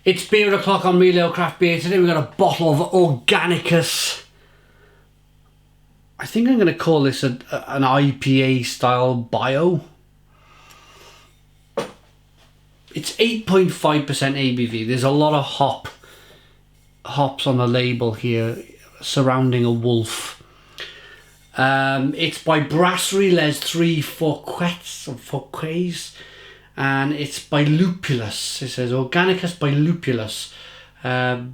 It's beer o'clock on Real Ale Craft Beer. Today we've got a bottle of Organicus. I think I'm going to call this an IPA style bio. It's 8.5% ABV. There's a lot of hops on the label here surrounding a wolf. It's by Brasserie Les 3 Fourquets, and it's by Lupulus. It says Organicus by Lupulus,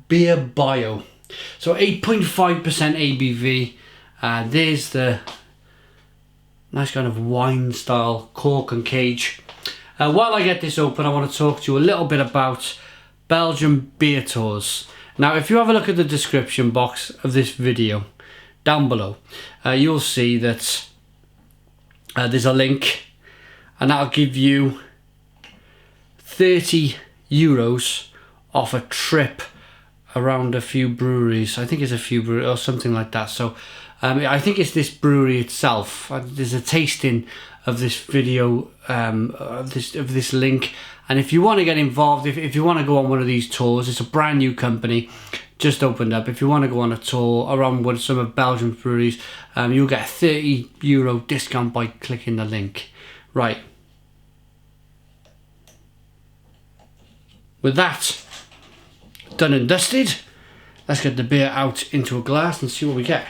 beer bio. So 8.5% ABV. There's the nice kind of wine style cork and cage. While I get this open, I want to talk to you a little bit about Belgian beer tours. Now, if you have a look at the description box of this video down below, you'll see that there's a link, and that'll give you €30 off a trip around a few breweries. I think it's a few breweries or something like that. So I think it's this brewery itself. There's a tasting of this video, of this link. And if you want to get involved, if you want to go on one of these tours, it's a brand new company, just opened up. If you want to go on a tour around some of Belgian breweries, you'll get a €30 discount by clicking the link. Right. With that done and dusted, let's get the beer out into a glass and see what we get.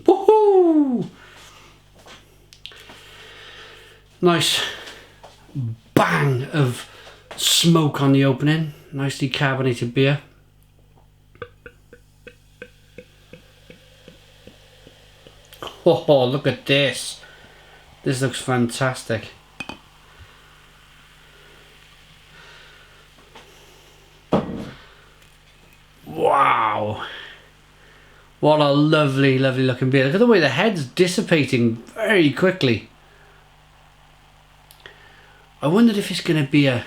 Woohoo! Nice bang of smoke on the opening. Nicely carbonated beer. Oh, look at this. This looks fantastic. Wow, what a lovely looking beer. Look at the way the head's dissipating very quickly. I wondered if it's going to be a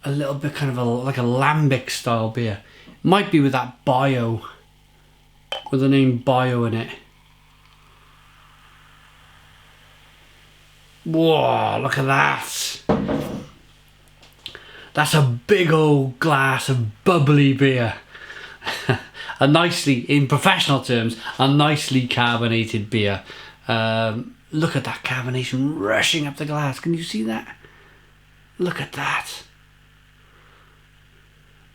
little bit kind of like a lambic style beer. It might be with that bio, with the name bio in it. Whoa, look at that. That's a big old glass of bubbly beer. A nicely, in professional terms, a nicely carbonated beer. Look at that carbonation rushing up the glass. Can you see that? Look at that.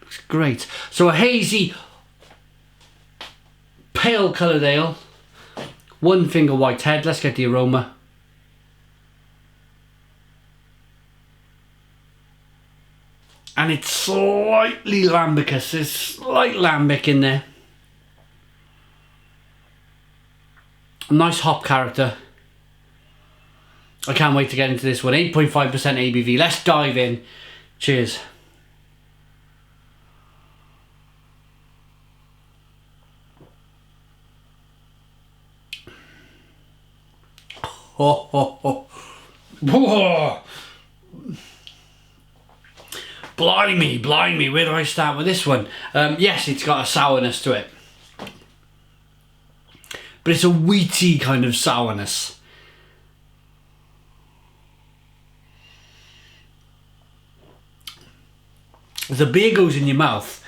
Looks great. So a hazy, pale coloured ale. One finger white head. Let's get the aroma. And it's slightly lambicous. There's slight lambic in there. A nice hop character. I can't wait to get into this one. 8.5% ABV. Let's dive in. Cheers. Oh. Whoa. Blimey, where do I start with this one? Yes, it's got a sourness to it. But it's a wheaty kind of sourness. The beer goes in your mouth.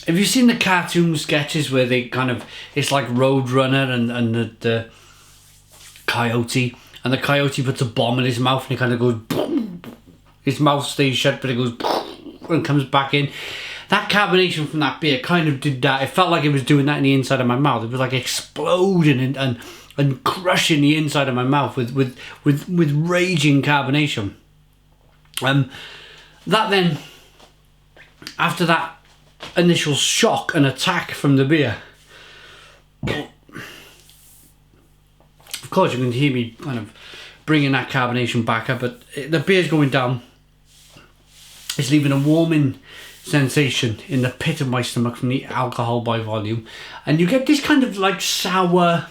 Have you seen the cartoon sketches where they kind of, it's like Roadrunner and the coyote, and the coyote puts a bomb in his mouth and it kind of goes boom. His mouth stays shut, but it goes and comes back in. That carbonation from that beer kind of did that. It felt like it was doing that in the inside of my mouth. It was like exploding and crushing the inside of my mouth with raging carbonation. That then, after that initial shock and attack from the beer, of course you can hear me kind of bringing that carbonation back up, but the beer's going down. It's leaving a warming sensation in the pit of my stomach from the alcohol by volume, and you get this kind of like sour,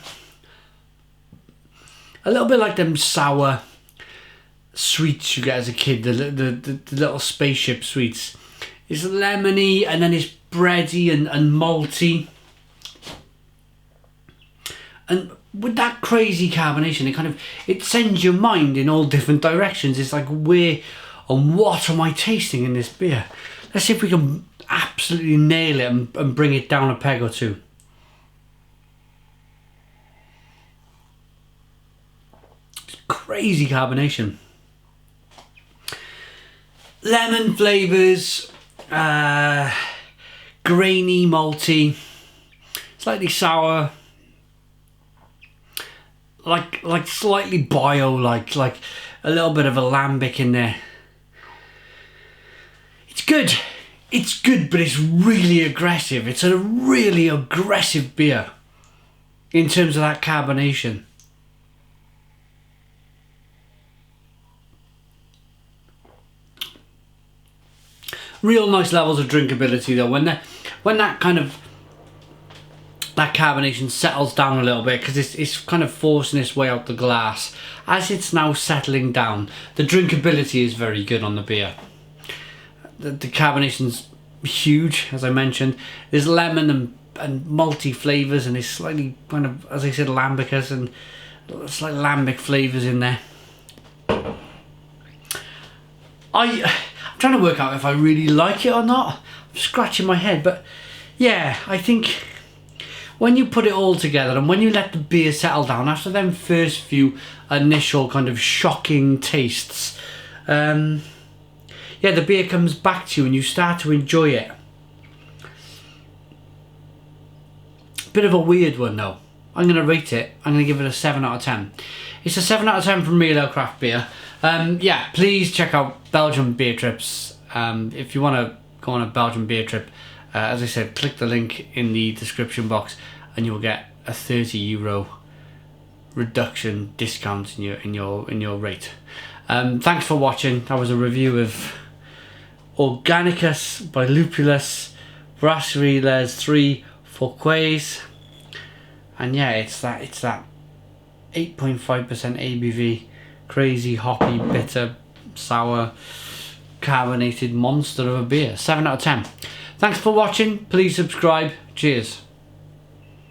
a little bit like them sour sweets you get as a kid, the little spaceship sweets. It's lemony and then it's bready and malty, and with that crazy carbonation, it sends your mind in all different directions. It's like, where And what am I tasting in this beer? Let's see if we can absolutely nail it and bring it down a peg or two. It's crazy carbonation. Lemon flavours, grainy, malty, slightly sour, like slightly bio, like a little bit of a lambic in there. It's good, but it's really aggressive. It's a really aggressive beer in terms of that carbonation. Real nice levels of drinkability though. When that kind of that carbonation settles down a little bit, because it's kind of forcing its way out the glass. As it's now settling down, the drinkability is very good on the beer. The carbonation's huge, as I mentioned. There's lemon and malty flavours, and there's slightly kind of, as I said, lambicus and slight lambic flavours in there. I'm trying to work out if I really like it or not. I'm scratching my head, but yeah, I think when you put it all together and when you let the beer settle down after them first few initial kind of shocking tastes, yeah, the beer comes back to you and you start to enjoy it. Bit of a weird one though. I'm going to rate it. I'm going to give it a 7 out of 10. It's a 7 out of 10 from Real Ale Craft Beer. Yeah, please check out Belgian beer trips. If you want to go on a Belgian beer trip, as I said, click the link in the description box and you'll get a €30 reduction discount in your rate. Thanks for watching. That was a review of Organicus by Lupulus, Brasserie Les 3 Fourquets, and yeah, it's that 8.5% ABV, crazy hoppy, bitter, sour, carbonated monster of a beer. 7 out of 10. Thanks for watching. Please subscribe. Cheers.